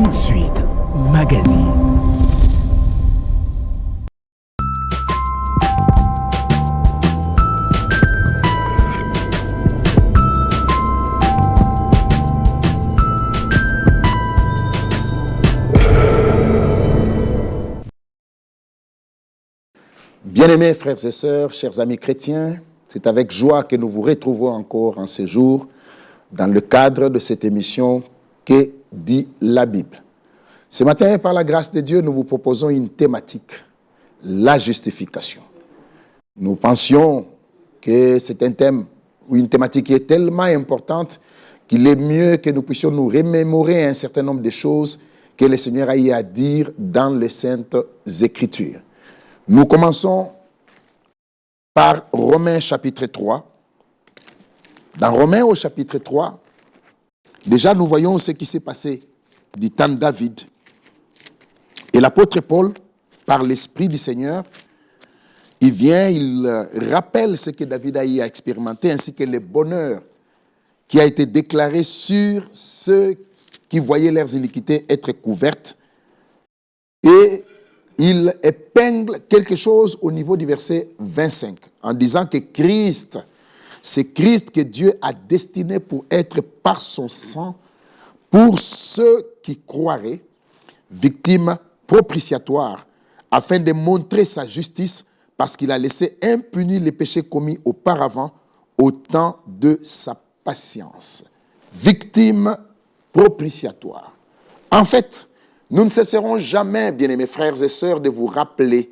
Tout de suite, magazine. Bien-aimés frères et sœurs, chers amis chrétiens, c'est avec joie que nous vous retrouvons encore en ce jour dans le cadre de cette émission Que dit la Bible. Ce matin, par la grâce de Dieu, nous vous proposons une thématique, la justification. Nous pensions que c'est un thème ou une thématique qui est tellement importante qu'il est mieux que nous puissions nous remémorer un certain nombre de choses que le Seigneur a eu à dire dans les Saintes Écritures. Nous commençons par Romains chapitre 3. Dans Romains au chapitre 3, déjà nous voyons ce qui s'est passé du temps de David. Et l'apôtre Paul, par l'Esprit du Seigneur, il rappelle ce que David a eu à expérimenter, ainsi que le bonheur qui a été déclaré sur ceux qui voyaient leurs iniquités être couvertes. Et il épingle quelque chose au niveau du verset 25, en disant que Christ, c'est Christ que Dieu a destiné pour être par son sang, pour ceux qui croiraient, victime propitiatoire, afin de montrer sa justice, parce qu'il a laissé impunis les péchés commis auparavant, au temps de sa patience. Victime propitiatoire. En fait, nous ne cesserons jamais, bien-aimés frères et sœurs, de vous rappeler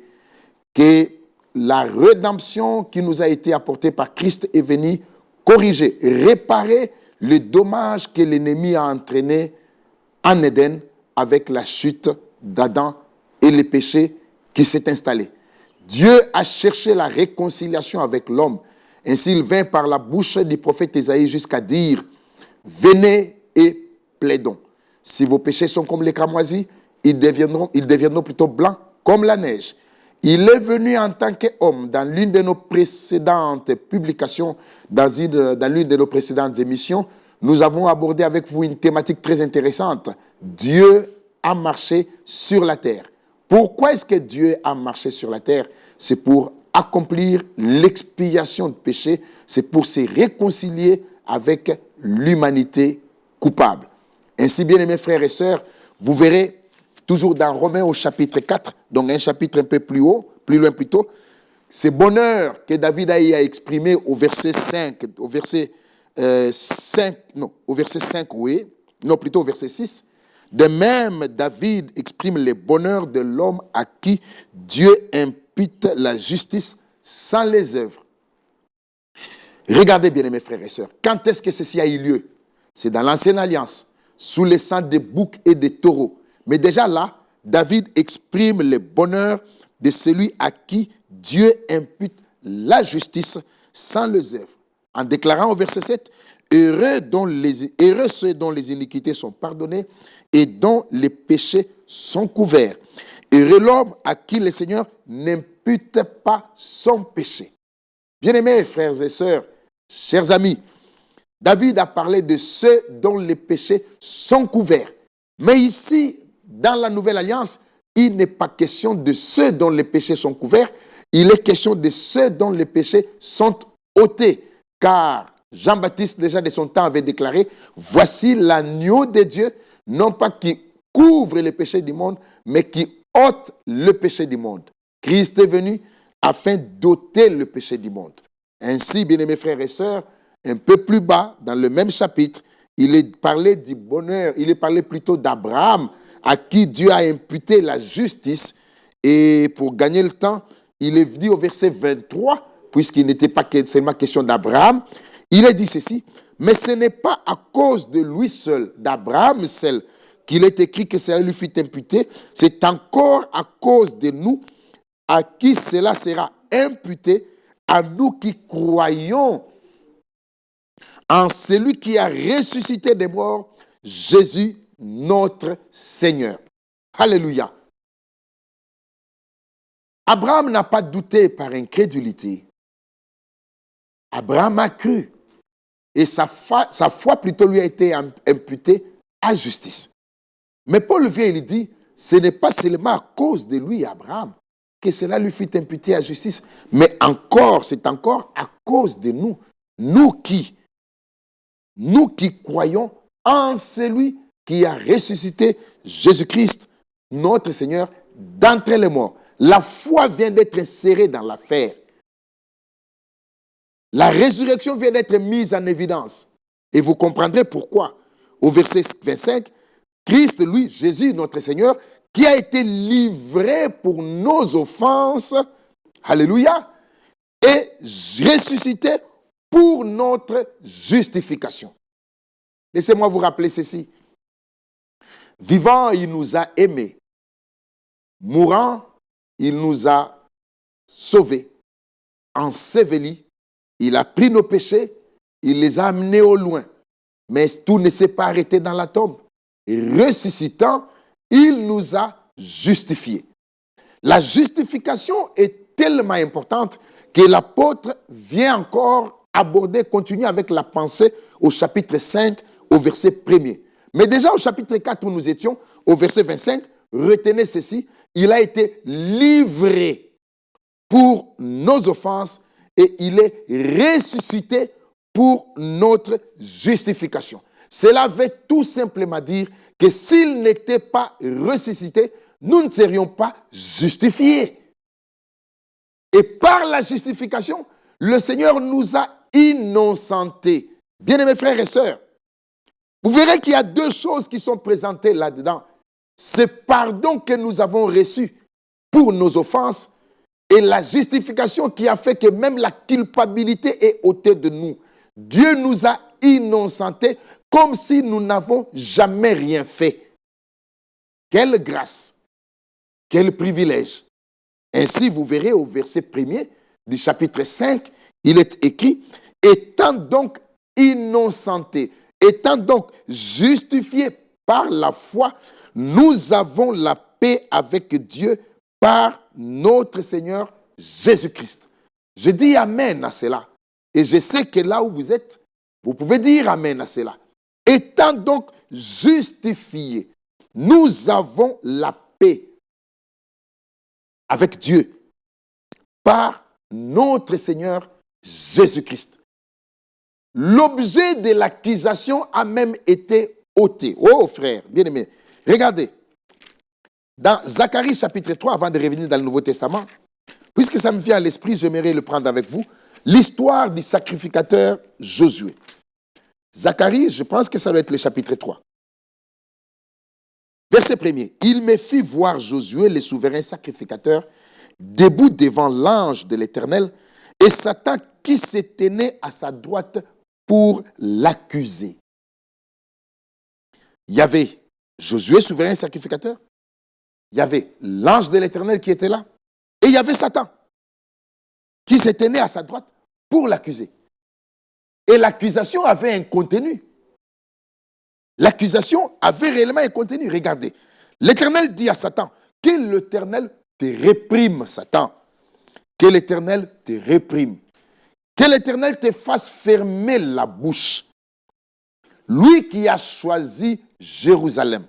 que la rédemption qui nous a été apportée par Christ est venue corriger, réparer le dommage que l'ennemi a entraîné en Éden avec la chute d'Adam et le péché qui s'est installé. Dieu a cherché la réconciliation avec l'homme. Ainsi, il vint par la bouche du prophète Ésaïe jusqu'à dire « Venez et plaidons ». Si vos péchés sont comme les cramoisis, ils deviendront plutôt blancs comme la neige. Il est venu en tant qu'homme dans l'une de nos précédentes publications, dans l'une de nos précédentes émissions. Nous avons abordé avec vous une thématique très intéressante. Dieu a marché sur la terre. Pourquoi est-ce que Dieu a marché sur la terre? C'est pour accomplir l'expiation de péché. C'est pour se réconcilier avec l'humanité coupable. Ainsi, bien aimés frères et sœurs, vous verrez toujours dans Romains au chapitre 4, donc un chapitre un peu plus loin plutôt, ce bonheur que David a exprimé au verset 5, au verset 6. De même, David exprime le bonheur de l'homme à qui Dieu impute la justice sans les œuvres. Regardez bien, mes frères et sœurs, quand est-ce que ceci a eu lieu? C'est dans l'Ancienne Alliance, sous le sang des boucs et des taureaux. Mais déjà là, David exprime le bonheur de celui à qui Dieu impute la justice sans les œuvres. En déclarant au verset 7, heureux ceux dont les iniquités sont pardonnées et dont les péchés sont couverts. Heureux l'homme à qui le Seigneur n'impute pas son péché. Bien-aimés frères et sœurs, chers amis, David a parlé de ceux dont les péchés sont couverts. Mais ici, dans la Nouvelle Alliance, il n'est pas question de ceux dont les péchés sont couverts, il est question de ceux dont les péchés sont ôtés. Car Jean-Baptiste, déjà de son temps, avait déclaré « Voici l'agneau de Dieu, non pas qui couvre les péchés du monde, mais qui ôte le péché du monde. » Christ est venu afin d'ôter le péché du monde. Ainsi, bien-aimés frères et sœurs, un peu plus bas, dans le même chapitre, il est parlé du bonheur, il est parlé plutôt d'Abraham, à qui Dieu a imputé la justice. Et pour gagner le temps, il est venu au verset 23, puisqu'il n'était pas seulement question d'Abraham. Il a dit ceci, mais ce n'est pas à cause de lui seul, d'Abraham seul, qu'il est écrit que cela lui fut imputé. C'est encore à cause de nous, à qui cela sera imputé, à nous qui croyons en celui qui a ressuscité des morts, Jésus, notre Seigneur. Alléluia. Abraham n'a pas douté par incrédulité. Abraham a cru. Et sa foi plutôt lui a été imputée à justice. Mais Paul vient et il dit, ce n'est pas seulement à cause de lui, Abraham, que cela lui fut imputé à justice, mais encore, c'est encore à cause de nous. Nous qui croyons en celui qui a ressuscité Jésus-Christ, notre Seigneur, d'entre les morts. La foi vient d'être insérée dans l'affaire. La résurrection vient d'être mise en évidence. Et vous comprendrez pourquoi. Au verset 25, Christ, lui, Jésus, notre Seigneur, qui a été livré pour nos offenses, alléluia, et ressuscité pour notre justification. Laissez-moi vous rappeler ceci. Vivant, il nous a aimés. Mourant, il nous a sauvés. Ensevelis, il a pris nos péchés, il les a amenés au loin. Mais tout ne s'est pas arrêté dans la tombe. Et ressuscitant, il nous a justifiés. La justification est tellement importante que l'apôtre vient encore aborder, continuer avec la pensée au chapitre 5, au verset 1er. Mais déjà au chapitre 4 où nous étions, au verset 25, retenez ceci, il a été livré pour nos offenses et il est ressuscité pour notre justification. Cela veut tout simplement dire que s'il n'était pas ressuscité, nous ne serions pas justifiés. Et par la justification, le Seigneur nous a innocentés. Bien-aimés frères et sœurs, vous verrez qu'il y a deux choses qui sont présentées là-dedans. Ce pardon que nous avons reçu pour nos offenses et la justification qui a fait que même la culpabilité est ôtée de nous. Dieu nous a innocentés comme si nous n'avons jamais rien fait. Quelle grâce, quel privilège. Ainsi, vous verrez au verset 1er du chapitre 5, il est écrit, étant donc innocentés, étant donc justifiés par la foi, nous avons la paix avec Dieu par notre Seigneur Jésus-Christ. Je dis amen à cela. Et je sais que là où vous êtes, vous pouvez dire amen à cela. Étant donc justifiés, nous avons la paix avec Dieu par notre Seigneur Jésus-Christ. L'objet de l'accusation a même été ôté. Oh frère, bien-aimé, regardez. Dans Zacharie chapitre 3, avant de revenir dans le Nouveau Testament, puisque ça me vient à l'esprit, j'aimerais le prendre avec vous, l'histoire du sacrificateur Josué. Zacharie, je pense que ça doit être le chapitre 3. Verset 1er. Il me fit voir Josué, le souverain sacrificateur, debout devant l'ange de l'Éternel, et Satan qui se tenait à sa droite pour l'accuser. Il y avait Josué, souverain sacrificateur, il y avait l'ange de l'Éternel qui était là, et il y avait Satan qui se tenait à sa droite pour l'accuser. Et l'accusation avait un contenu. L'accusation avait réellement un contenu. Regardez, l'Éternel dit à Satan, que l'Éternel te réprime, Satan. Que l'Éternel te réprime. Que l'Éternel te fasse fermer la bouche. Lui qui a choisi Jérusalem.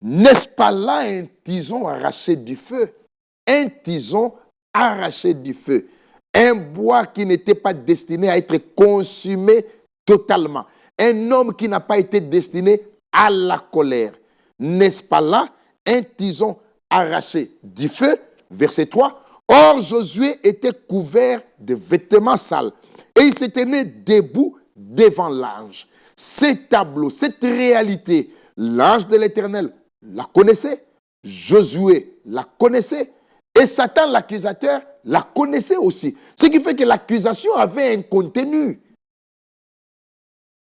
N'est-ce pas là un tison arraché du feu? Un tison arraché du feu. Un bois qui n'était pas destiné à être consumé totalement. Un homme qui n'a pas été destiné à la colère. N'est-ce pas là un tison arraché du feu? Verset 3. Or Josué était couvert de vêtements sales et il se tenait debout devant l'ange. Ces tableaux, cette réalité, l'ange de l'Éternel la connaissait, Josué la connaissait et Satan l'accusateur la connaissait aussi. Ce qui fait que l'accusation avait un contenu.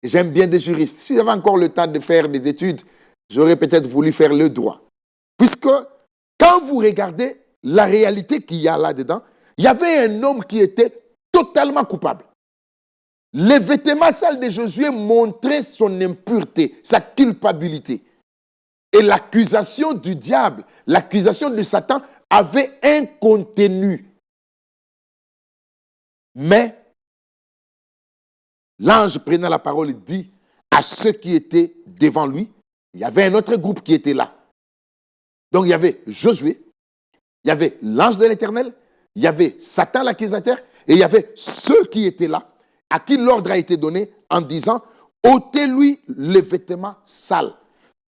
J'aime bien des juristes. Si j'avais encore le temps de faire des études, j'aurais peut-être voulu faire le droit. Puisque quand vous regardez la réalité qu'il y a là-dedans, il y avait un homme qui était totalement coupable. Les vêtements sales de Josué montraient son impureté, sa culpabilité. Et l'accusation du diable, l'accusation de Satan avait un contenu. Mais l'ange prenant la parole dit à ceux qui étaient devant lui, il y avait un autre groupe qui était là. Donc il y avait Josué, il y avait l'ange de l'Éternel, il y avait Satan l'accusateur, et il y avait ceux qui étaient là, à qui l'ordre a été donné en disant, ôtez-lui les vêtements sales.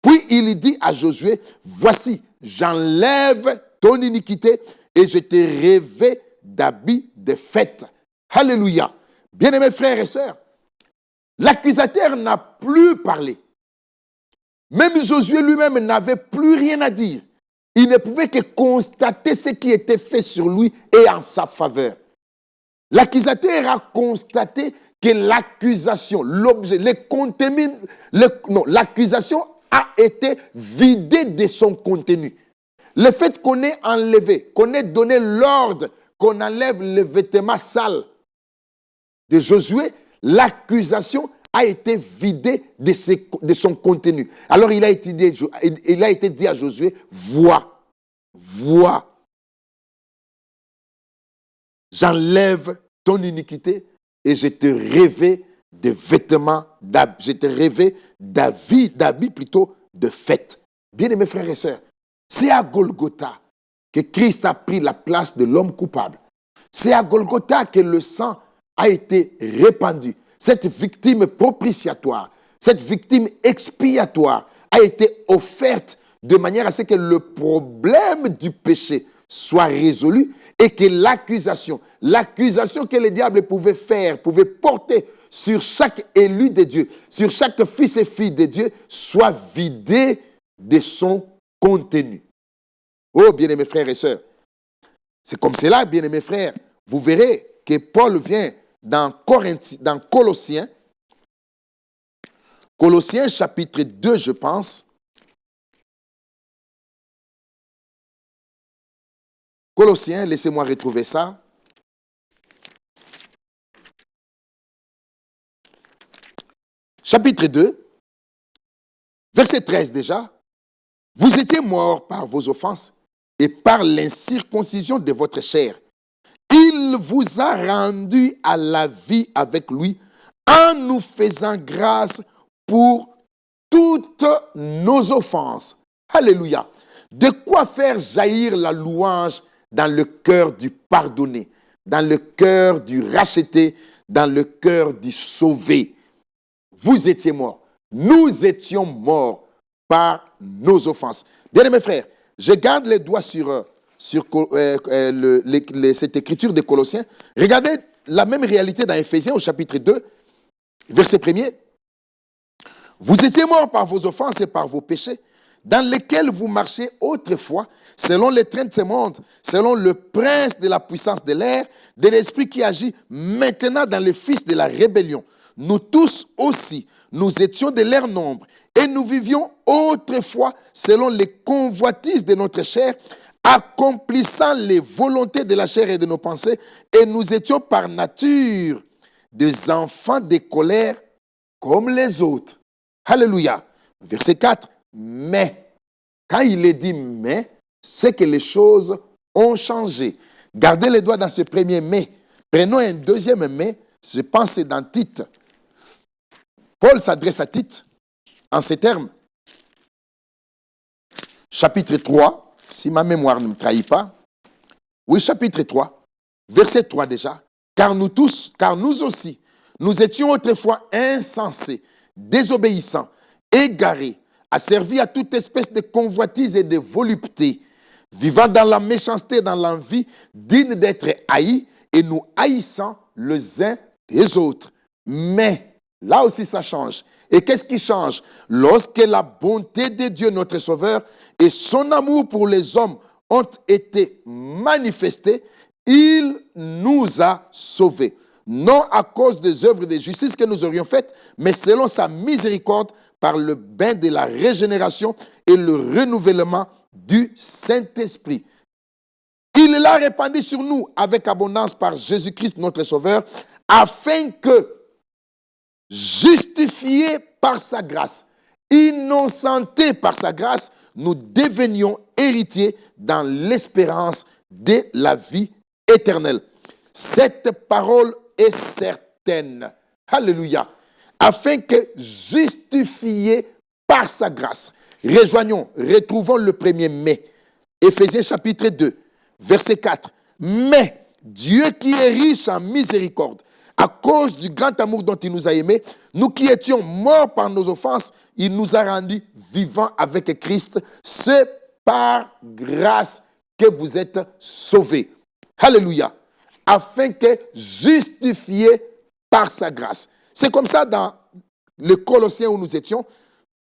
Puis il dit à Josué, voici, j'enlève ton iniquité et je te revêt d'habits de fête. Alléluia. Bien-aimés frères et sœurs, l'accusateur n'a plus parlé. Même Josué lui-même n'avait plus rien à dire. Il ne pouvait que constater ce qui était fait sur lui et en sa faveur. L'accusateur a constaté que l'accusation, l'objet, l'accusation a été vidée de son contenu. Le fait qu'on ait enlevé, qu'on ait donné l'ordre qu'on enlève les vêtements sales de Josué, l'accusation a été vidée de son contenu. Alors il a été dit à Josué, vois, j'enlève ton iniquité et je te revêt de vêtements, je te revêt d'habits plutôt de fête. Bien-aimés frères et sœurs, c'est à Golgotha que Christ a pris la place de l'homme coupable. C'est à Golgotha que le sang a été répandu. Cette victime propitiatoire, cette victime expiatoire a été offerte de manière à ce que le problème du péché soit résolu et que l'accusation que le diable pouvait faire, pouvait porter sur chaque élu de Dieu, sur chaque fils et fille de Dieu, soit vidée de son contenu. Oh, bien-aimés frères et sœurs, c'est comme cela, bien-aimés frères, vous verrez que Paul vient dans Colossiens chapitre 2, je pense. Colossiens, laissez-moi retrouver ça. Chapitre 2, verset 13 déjà. Vous étiez morts par vos offenses et par l'incirconcision de votre chair. Il vous a rendu à la vie avec lui en nous faisant grâce pour toutes nos offenses. Alléluia. De quoi faire jaillir la louange dans le cœur du pardonné, dans le cœur du racheté, dans le cœur du sauvé. Vous étiez morts. Nous étions morts par nos offenses. Bien-aimés frères, je garde les doigts sur cette écriture de Colossiens. Regardez la même réalité dans Éphésiens au chapitre 2, verset 1er. Vous étiez morts par vos offenses et par vos péchés, dans lesquels vous marchez autrefois, selon les trains de ce monde, selon le prince de la puissance de l'air, de l'esprit qui agit maintenant dans les fils de la rébellion. Nous tous aussi, nous étions de leur nombre, et nous vivions autrefois selon les convoitises de notre chair, accomplissant les volontés de la chair et de nos pensées, et nous étions par nature des enfants de colère comme les autres. Alléluia. Verset 4. Mais, quand il est dit mais, c'est que les choses ont changé. Gardez les doigts dans ce premier mais. Prenons un deuxième mais, je pense que c'est dans Tite. Paul s'adresse à Tite en ces termes. Chapitre 3, si ma mémoire ne me trahit pas. Oui, chapitre 3, verset 3 déjà. Car nous aussi, nous étions autrefois insensés, désobéissants, égarés, asservis à toute espèce de convoitise et de volupté, vivant dans la méchanceté, dans l'envie, dignes d'être haïs et nous haïssant les uns des autres. Mais, là aussi ça change. Et qu'est-ce qui change? Lorsque la bonté de Dieu, notre Sauveur, et son amour pour les hommes ont été manifestés, il nous a sauvés. Non à cause des œuvres de justice que nous aurions faites, mais selon sa miséricorde, par le bain de la régénération et le renouvellement du Saint-Esprit. Il l'a répandu sur nous avec abondance par Jésus-Christ notre Sauveur, afin que, justifiés par sa grâce, innocentés par sa grâce, nous devenions héritiers dans l'espérance de la vie éternelle. Cette parole est certaine. Alléluia. Afin que, justifiés par sa grâce. Retrouvons le 1er mai. Éphésiens chapitre 2, verset 4. Mais Dieu qui est riche en miséricorde, à cause du grand amour dont il nous a aimés, nous qui étions morts par nos offenses, il nous a rendus vivants avec Christ. C'est par grâce que vous êtes sauvés. Alléluia. Afin que justifiés par sa grâce. C'est comme ça dans le Colossiens où nous étions,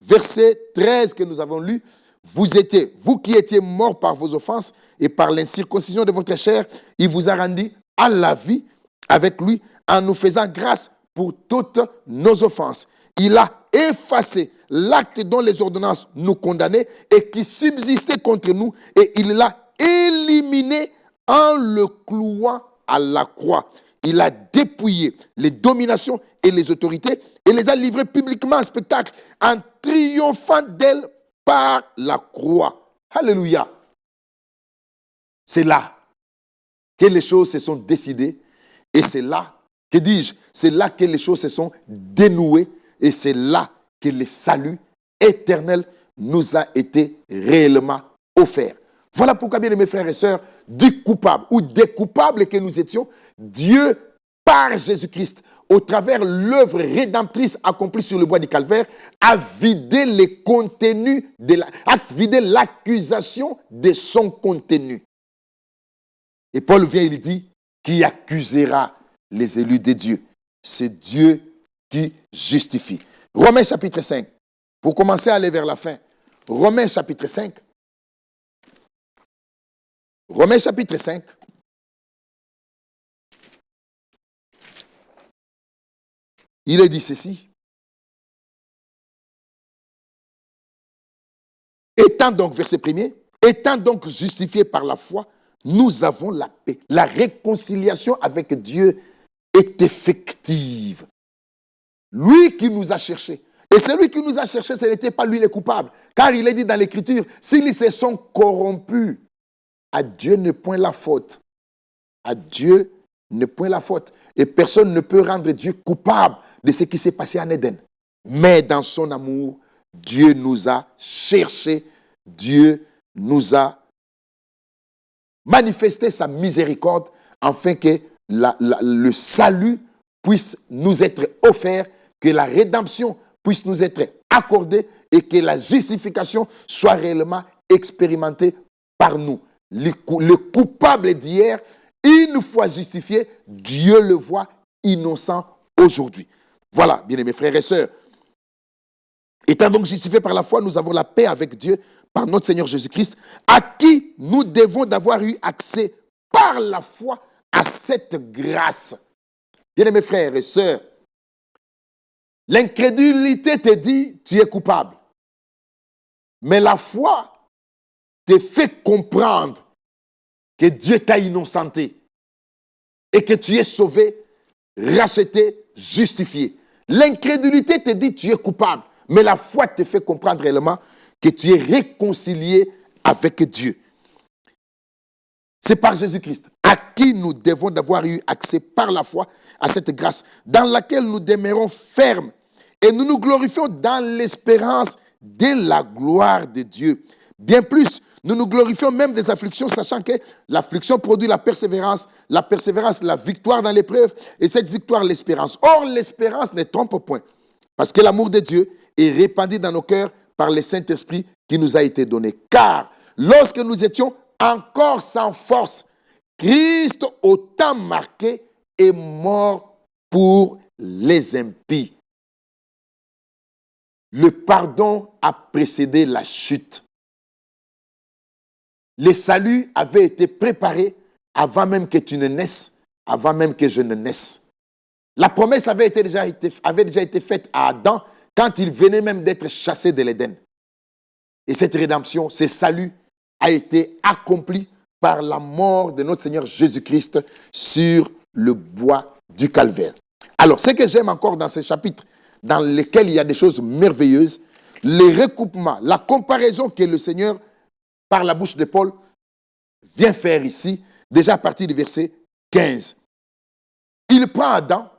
verset 13 que nous avons lu. Vous qui étiez morts par vos offenses et par l'incirconcision de votre chair, il vous a rendu à la vie avec lui en nous faisant grâce pour toutes nos offenses. Il a effacé l'acte dont les ordonnances nous condamnaient et qui subsistait contre nous, et il l'a éliminé en le clouant à la croix. Il a dépouillé les dominations et les autorités et les a livrées publiquement en spectacle en triomphant d'elles par la croix. Alléluia. C'est là que les choses se sont décidées et c'est là, que dis-je, c'est là que les choses se sont dénouées et c'est là que le salut éternel nous a été réellement offert. Voilà pourquoi, bien mes frères et sœurs, du coupable ou des coupables que nous étions, Dieu, par Jésus-Christ, au travers l'œuvre rédemptrice accomplie sur le bois du calvaire, a vidé les contenus, a vidé l'accusation de son contenu. Et Paul vient, il dit, qui accusera les élus de Dieu? C'est Dieu qui justifie. Romains chapitre 5, pour commencer à aller vers la fin. Romains chapitre 5. Romains chapitre 5. Il est dit ceci. Étant donc, verset 1er, étant donc justifiés par la foi, nous avons la paix. La réconciliation avec Dieu est effective. Lui qui nous a cherchés. Et celui qui nous a cherchés, ce n'était pas lui le coupable. Car il est dit dans l'Écriture, s'ils se sont corrompus, à Dieu ne point la faute. À Dieu ne point la faute. Et personne ne peut rendre Dieu coupable de ce qui s'est passé en Éden. Mais dans son amour, Dieu nous a cherchés. Dieu nous a manifesté sa miséricorde afin que le salut puisse nous être offert, que la rédemption puisse nous être accordée et que la justification soit réellement expérimentée par nous. Le coupable d'hier, une fois justifié, Dieu le voit innocent aujourd'hui. Voilà, bien-aimés frères et sœurs. Étant donc justifiés par la foi, nous avons la paix avec Dieu par notre Seigneur Jésus-Christ, à qui nous devons d'avoir eu accès par la foi à cette grâce. Bien-aimés frères et sœurs, l'incrédulité te dit tu es coupable. Mais la foi te fait comprendre que Dieu t'a innocenté et que tu es sauvé, racheté, justifié. L'incrédulité te dit tu es coupable, mais la foi te fait comprendre réellement que tu es réconcilié avec Dieu. C'est par Jésus-Christ, à qui nous devons d'avoir eu accès par la foi à cette grâce, dans laquelle nous demeurons fermes et nous nous glorifions dans l'espérance de la gloire de Dieu. Bien plus, nous nous glorifions même des afflictions, sachant que l'affliction produit la persévérance, la victoire dans l'épreuve, et cette victoire, l'espérance. Or, l'espérance ne trompe point, parce que l'amour de Dieu est répandu dans nos cœurs par le Saint-Esprit qui nous a été donné. Car, lorsque nous étions encore sans force, Christ, au temps marqué, est mort pour les impies. Le pardon a précédé la chute. Le salut avait été préparé avant même que tu ne naisses, avant même que je ne naisse. La promesse avait déjà été faite à Adam quand il venait même d'être chassé de l'Éden. Et cette rédemption, ce salut a été accompli par la mort de notre Seigneur Jésus-Christ sur le bois du calvaire. Alors, ce que j'aime encore dans ce chapitre, dans lequel il y a des choses merveilleuses, les recoupements, la comparaison que le Seigneur, par la bouche de Paul, vient faire ici, déjà à partir du verset 15. Il prend Adam,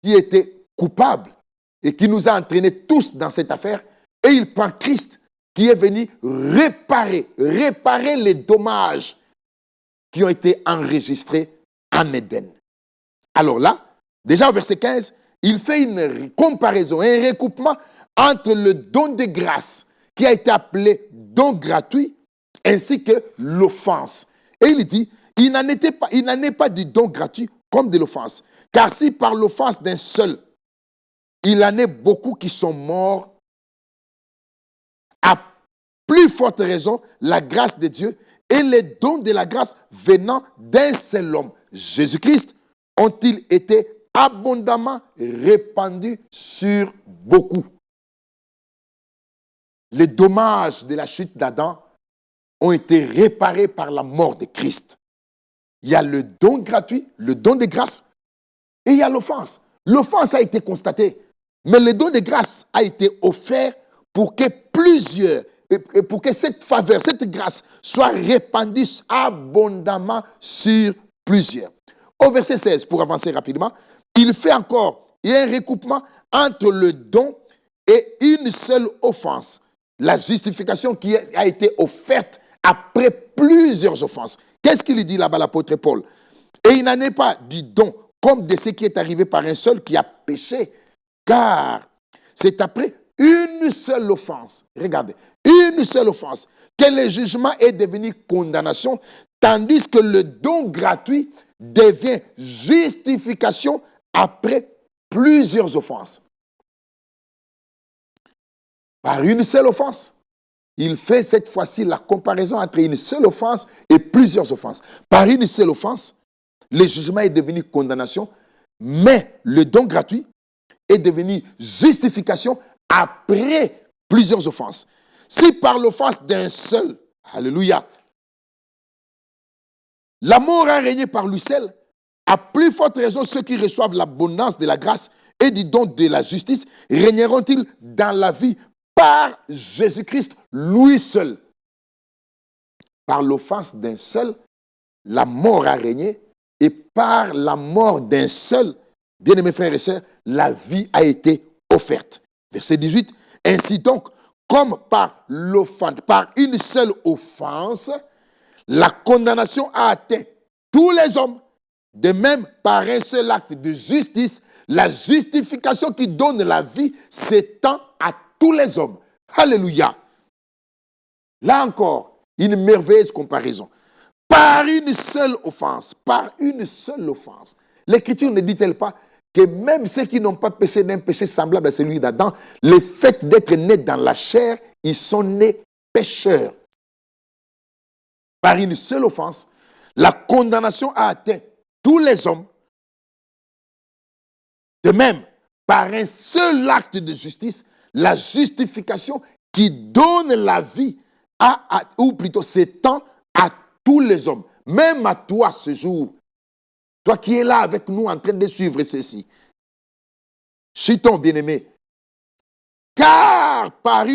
qui était coupable et qui nous a entraînés tous dans cette affaire. Et il prend Christ qui est venu réparer les dommages qui ont été enregistrés en Éden. Alors là, déjà au verset 15, il fait une comparaison, un recoupement entre le don de grâce qui a été appelé don gratuit ainsi que l'offense. Et il dit, il n'en est pas du don gratuit comme de l'offense. Car si par l'offense d'un seul, il en est beaucoup qui sont morts, à plus forte raison, la grâce de Dieu et les dons de la grâce venant d'un seul homme, Jésus-Christ, ont-ils été abondamment répandus sur beaucoup. Les dommages de la chute d'Adam ont été réparés par la mort de Christ. Il y a le don gratuit, le don de grâce, et il y a l'offense. L'offense a été constatée, mais le don de grâce a été offert pour que pour que cette faveur, cette grâce soit répandue abondamment sur plusieurs. Au verset 16, pour avancer rapidement, il fait encore, il y a un recoupement entre le don et une seule offense. La justification qui a été offerte après plusieurs offenses. Qu'est-ce qu'il dit là-bas l'apôtre Paul? Et il n'en est pas du don comme de ce qui est arrivé par un seul qui a péché, car c'est après une seule offense, regardez, une seule offense, que le jugement est devenu condamnation, tandis que le don gratuit devient justification après plusieurs offenses. Par une seule offense, il fait cette fois-ci la comparaison entre une seule offense et plusieurs offenses. Par une seule offense, le jugement est devenu condamnation, mais le don gratuit est devenu justification après plusieurs offenses. Si par l'offense d'un seul, alléluia, la mort a régné par lui seul, à plus forte raison ceux qui reçoivent l'abondance de la grâce et du don de la justice régneront-ils dans la vie par Jésus-Christ, lui seul. Par l'offense d'un seul, la mort a régné, et par la mort d'un seul, bien-aimés frères et sœurs, la vie a été offerte. Verset 18, ainsi donc, comme par l'offense, par une seule offense, la condamnation a atteint tous les hommes, de même par un seul acte de justice, la justification qui donne la vie s'étend à tous les hommes. Alléluia. Là encore, une merveilleuse comparaison. Par une seule offense, l'Écriture ne dit-elle pas que même ceux qui n'ont pas péché d'un péché semblable à celui d'Adam, le fait d'être nés dans la chair, ils sont nés pécheurs. Par une seule offense, la condamnation a atteint tous les hommes. De même, par un seul acte de justice, la justification qui donne la vie, ou plutôt s'étend à tous les hommes. Même à toi ce jour, toi qui es là avec nous en train de suivre ceci. Chiton bien-aimé, car par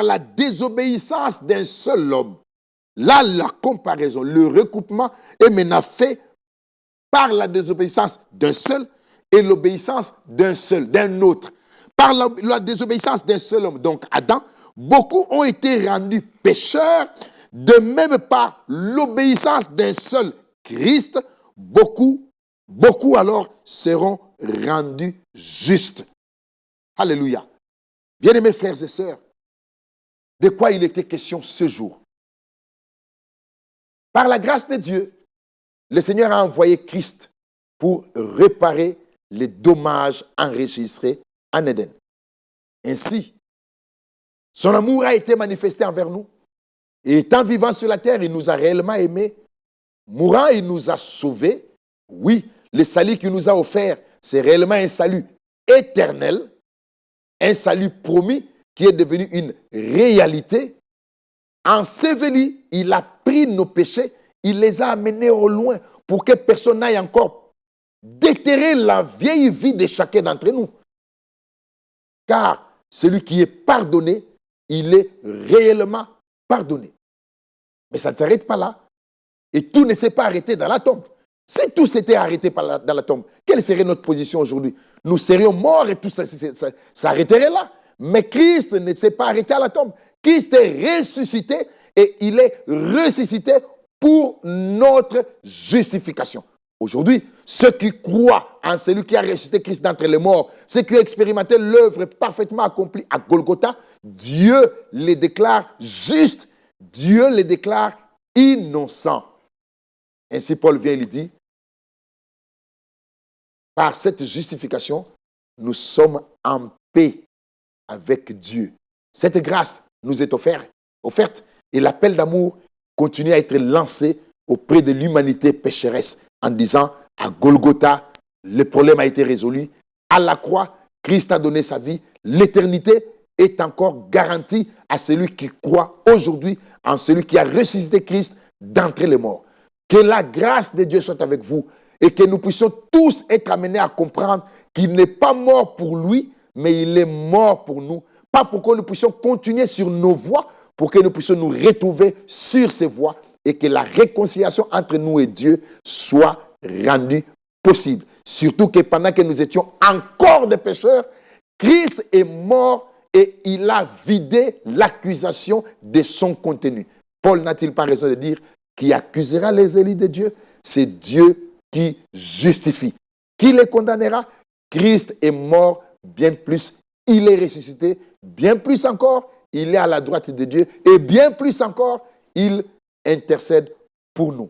la désobéissance d'un seul homme, là la comparaison, le recoupement est maintenant fait par la désobéissance d'un seul et l'obéissance d'un autre. Par la désobéissance d'un seul homme, donc Adam, beaucoup ont été rendus pécheurs, de même par l'obéissance d'un seul Christ, beaucoup alors seront rendus justes. Alléluia. Bien-aimés frères et sœurs, de quoi il était question ce jour? Par la grâce de Dieu, le Seigneur a envoyé Christ pour réparer les dommages enregistrés en Éden. Ainsi, son amour a été manifesté envers nous. Et étant vivant sur la terre, il nous a réellement aimés. Mourant, il nous a sauvés. Oui, le salut qu'il nous a offert, c'est réellement un salut éternel, un salut promis qui est devenu une réalité. Enseveli, il a pris nos péchés, il les a amenés au loin pour que personne n'aille encore déterrer la vieille vie de chacun d'entre nous. Car celui qui est pardonné, il est réellement pardonné. Mais ça ne s'arrête pas là. Et tout ne s'est pas arrêté dans la tombe. Si tout s'était arrêté dans la tombe, quelle serait notre position aujourd'hui? nous serions morts et tout ça s'arrêterait là. Mais Christ ne s'est pas arrêté à la tombe. Christ est ressuscité et il est ressuscité pour notre justification. Aujourd'hui, ceux qui croient en celui qui a ressuscité Christ d'entre les morts, ceux qui ont expérimenté l'œuvre parfaitement accomplie à Golgotha, Dieu les déclare justes, Dieu les déclare innocents. Ainsi, Paul vient et lui dit, par cette justification, nous sommes en paix avec Dieu. Cette grâce nous est offerte et l'appel d'amour continue à être lancé auprès de l'humanité pécheresse en disant, à Golgotha, le problème a été résolu. À la croix, Christ a donné sa vie. L'éternité est encore garantie à celui qui croit aujourd'hui en celui qui a ressuscité Christ d'entre les morts. Que la grâce de Dieu soit avec vous et que nous puissions tous être amenés à comprendre qu'il n'est pas mort pour lui, mais il est mort pour nous. Pas pour que nous puissions continuer sur nos voies, pour que nous puissions nous retrouver sur ces voies et que la réconciliation entre nous et Dieu soit rendue possible. Surtout que pendant que nous étions encore des pécheurs, Christ est mort et il a vidé l'accusation de son contenu. Paul n'a-t-il pas raison de dire qui accusera les élus de Dieu? C'est Dieu qui justifie. Qui les condamnera? Christ est mort, bien plus, il est ressuscité, bien plus encore, il est à la droite de Dieu et bien plus encore, il intercède pour nous.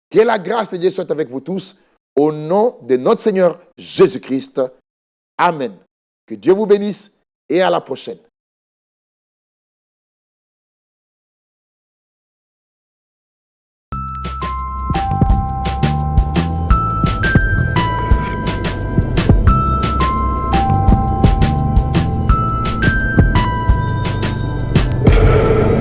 Que la grâce de Dieu soit avec vous tous, au nom de notre Seigneur Jésus-Christ. Amen. Que Dieu vous bénisse et à la prochaine.